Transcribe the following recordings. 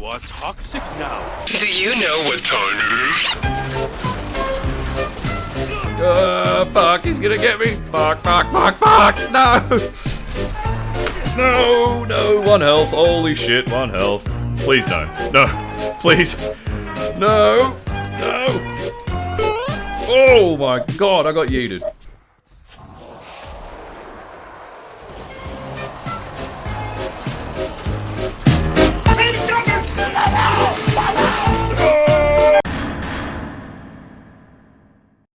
are toxic now. Do you know what time it is? Fuck, he's gonna get me. Fuck, no! No, 1 health, holy shit, 1 health. Please no, please. No. Oh my god, I got yeeted.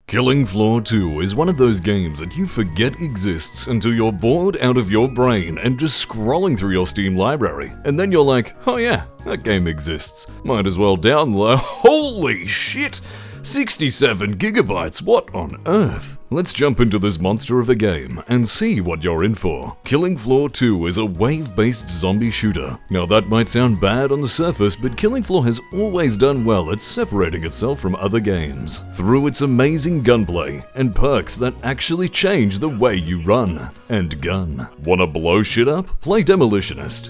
Killing Floor 2 is one of those games that you forget exists until you're bored out of your brain and just scrolling through your Steam library. And then you're like, oh yeah, that game exists. Might as well download. Holy shit! 67 gigabytes, what on earth? Let's jump into this monster of a game and see what you're in for. Killing Floor 2 is a wave-based zombie shooter. Now that might sound bad on the surface, but Killing Floor has always done well at separating itself from other games through its amazing gunplay and perks that actually change the way you run and gun. Wanna blow shit up? Play Demolitionist.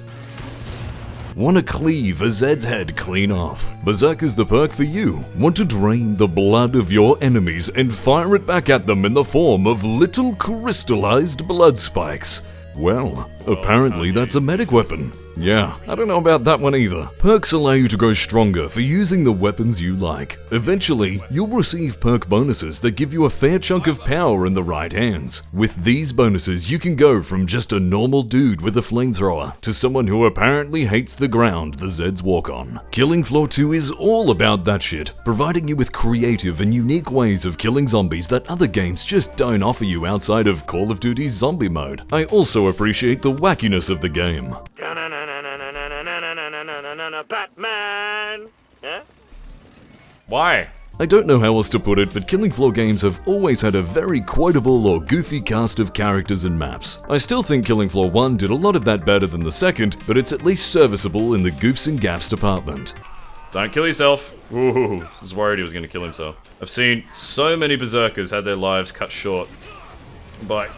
Want to cleave a Zed's head clean off? Berserker's the perk for you. Want to drain the blood of your enemies and fire it back at them in the form of little crystallized blood spikes? Well, apparently that's a medic weapon. Yeah, I don't know about that one either. Perks allow you to grow stronger for using the weapons you like. Eventually, you'll receive perk bonuses that give you a fair chunk of power in the right hands. With these bonuses, you can go from just a normal dude with a flamethrower to someone who apparently hates the ground the Zeds walk on. Killing Floor 2 is all about that shit, providing you with creative and unique ways of killing zombies that other games just don't offer you outside of Call of Duty's zombie mode. I also appreciate the wackiness of the game. Batman! Huh? Why? I don't know how else to put it, but Killing Floor games have always had a very quotable or goofy cast of characters and maps. I still think Killing Floor 1 did a lot of that better than the second, but it's at least serviceable in the goofs and gaffs department. Don't kill yourself. Ooh, I was worried he was going to kill himself. I've seen so many berserkers had their lives cut short by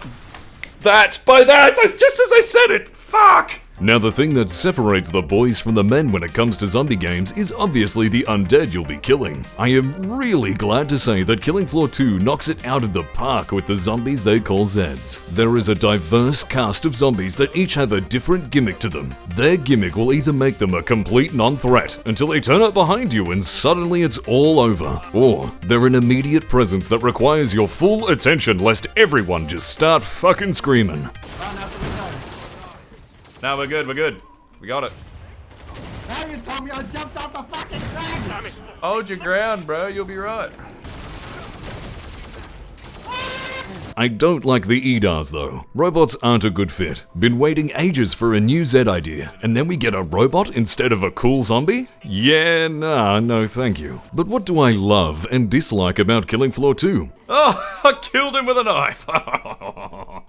that, just as I said it, fuck! Now the thing that separates the boys from the men when it comes to zombie games is obviously the undead you'll be killing. I am really glad to say that Killing Floor 2 knocks it out of the park with the zombies they call Zeds. There is a diverse cast of zombies that each have a different gimmick to them. Their gimmick will either make them a complete non-threat until they turn up behind you and suddenly it's all over, or they're an immediate presence that requires your full attention lest everyone just start fucking screaming. No, we're good. We got it. Now you told me I jumped off the fucking thing! Hold your ground, bro. You'll be right. I don't like the EDAs though. Robots aren't a good fit. Been waiting ages for a new Z idea, and then we get a robot instead of a cool zombie? Yeah, nah, no thank you. But what do I love and dislike about Killing Floor 2? Oh, I killed him with a knife!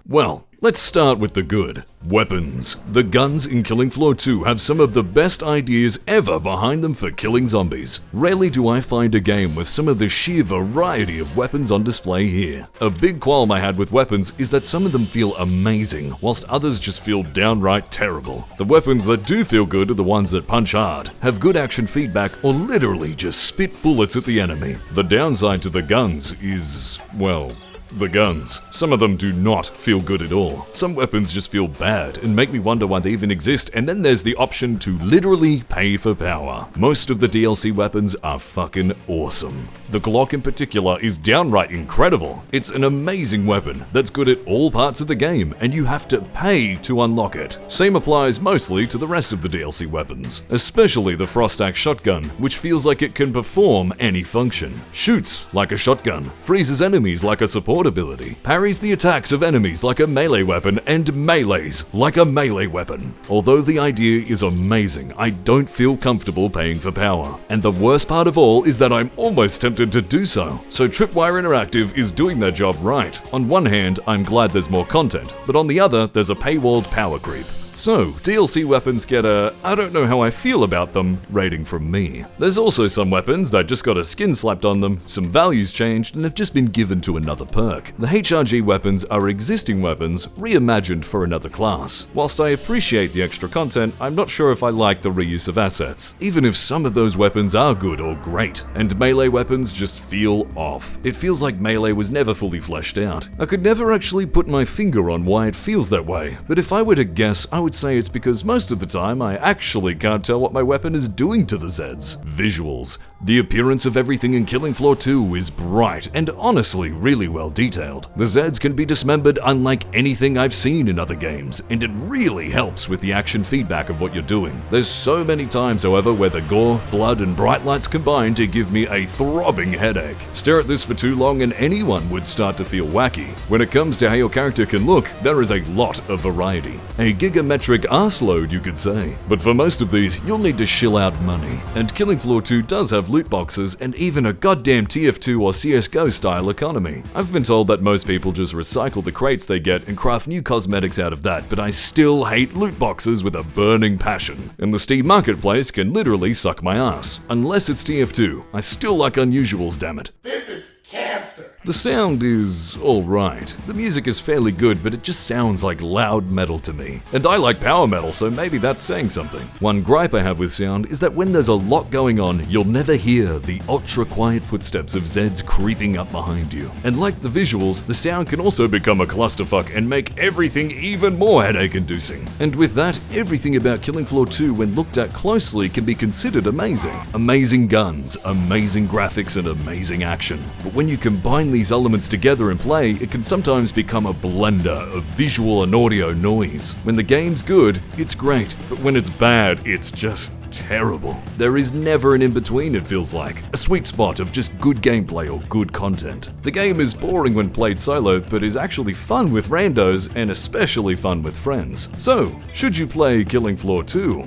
Well, let's start with the good. Weapons. The guns in Killing Floor 2 have some of the best ideas ever behind them for killing zombies. Rarely do I find a game with some of the sheer variety of weapons on display here. A big qualm I had with weapons is that some of them feel amazing, whilst others just feel downright terrible. The weapons that do feel good are the ones that punch hard, have good action feedback, or literally just spit bullets at the enemy. The downside to the guns is, well, the guns. Some of them do not feel good at all. Some weapons just feel bad and make me wonder why they even exist, and then there's the option to literally pay for power. Most of the DLC weapons are fucking awesome. The Glock in particular is downright incredible. It's an amazing weapon that's good at all parts of the game, and you have to pay to unlock it. Same applies mostly to the rest of the DLC weapons, especially the Frost Axe shotgun, which feels like it can perform any function. Shoots like a shotgun, freezes enemies like a support ability, parries the attacks of enemies like a melee weapon, and melees like a melee weapon. Although the idea is amazing, I don't feel comfortable paying for power. And the worst part of all is that I'm almost tempted to do so. So Tripwire Interactive is doing their job right. On one hand, I'm glad there's more content, but on the other, there's a paywalled power creep. So, DLC weapons get a I don't know how I feel about them rating from me. There's also some weapons that just got a skin slapped on them, some values changed, and have just been given to another perk. The HRG weapons are existing weapons reimagined for another class. Whilst I appreciate the extra content, I'm not sure if I like the reuse of assets, even if some of those weapons are good or great, and melee weapons just feel off. It feels like melee was never fully fleshed out. I could never actually put my finger on why it feels that way, but if I were to guess, I would say it's because most of the time I actually can't tell what my weapon is doing to the Zeds. Visuals. The appearance of everything in Killing Floor 2 is bright and honestly really well detailed. The Zeds can be dismembered unlike anything I've seen in other games, and it really helps with the action feedback of what you're doing. There's so many times, however, where the gore, blood, and bright lights combine to give me a throbbing headache. Stare at this for too long and anyone would start to feel wacky. When it comes to how your character can look, there is a lot of variety. A gigametric arse load, you could say. But for most of these, you'll need to shill out money. And Killing Floor 2 does have loot boxes and even a goddamn TF2 or CSGO style economy. I've been told that most people just recycle the crates they get and craft new cosmetics out of that, but I still hate loot boxes with a burning passion. And the Steam Marketplace can literally suck my ass. Unless it's TF2, I still like unusuals, damn it. This is cancer. The sound is alright. The music is fairly good, but it just sounds like loud metal to me. And I like power metal, so maybe that's saying something. One gripe I have with sound is that when there's a lot going on, you'll never hear the ultra-quiet footsteps of Zeds creeping up behind you. And like the visuals, the sound can also become a clusterfuck and make everything even more headache-inducing. And with that, everything about Killing Floor 2 when looked at closely can be considered amazing. Amazing guns, amazing graphics, and amazing action. But when you combine these elements together in play, it can sometimes become a blender of visual and audio noise. When the game's good, it's great, but when it's bad, it's just terrible. There is never an in-between, it feels like. A sweet spot of just good gameplay or good content. The game is boring when played solo, but is actually fun with randos and especially fun with friends. So, should you play Killing Floor 2?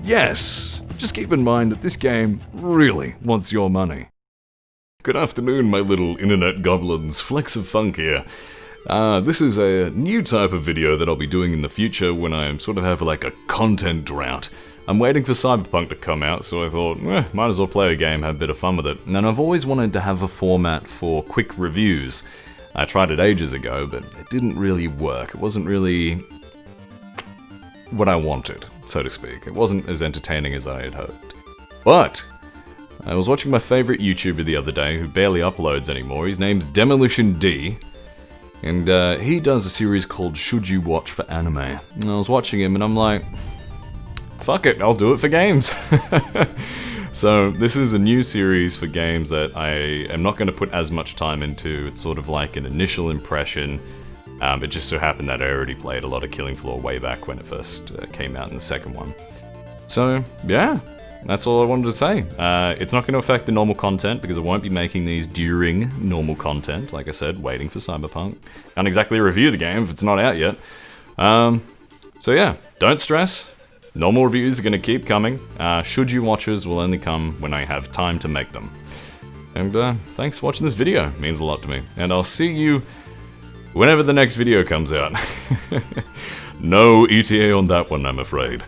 Yes! Just keep in mind that this game really wants your money. Good afternoon, my little internet goblins. Flecks of Funk here. This is a new type of video that I'll be doing in the future when I sort of have like a content drought. I'm waiting for Cyberpunk to come out, so I thought, might as well play a game, have a bit of fun with it. And I've always wanted to have a format for quick reviews. I tried it ages ago, but it didn't really work. It wasn't really what I wanted, so to speak. It wasn't as entertaining as I had hoped. But I was watching my favorite YouTuber the other day who barely uploads anymore. His name's Demolition D, and he does a series called Should You Watch for Anime. And I was watching him and I'm like, fuck it, I'll do it for games. So this is a new series for games that I am not going to put as much time into. It's sort of like an initial impression. It just so happened that I already played a lot of Killing Floor way back when it first came out in the second one. So yeah. That's all I wanted to say. It's not going to affect the normal content because I won't be making these during normal content. Like I said, waiting for Cyberpunk. Can't exactly review the game if it's not out yet. So yeah, don't stress. Normal reviews are going to keep coming. Should you watchers will only come when I have time to make them. And thanks for watching this video. It means a lot to me. And I'll see you whenever the next video comes out. No ETA on that one, I'm afraid.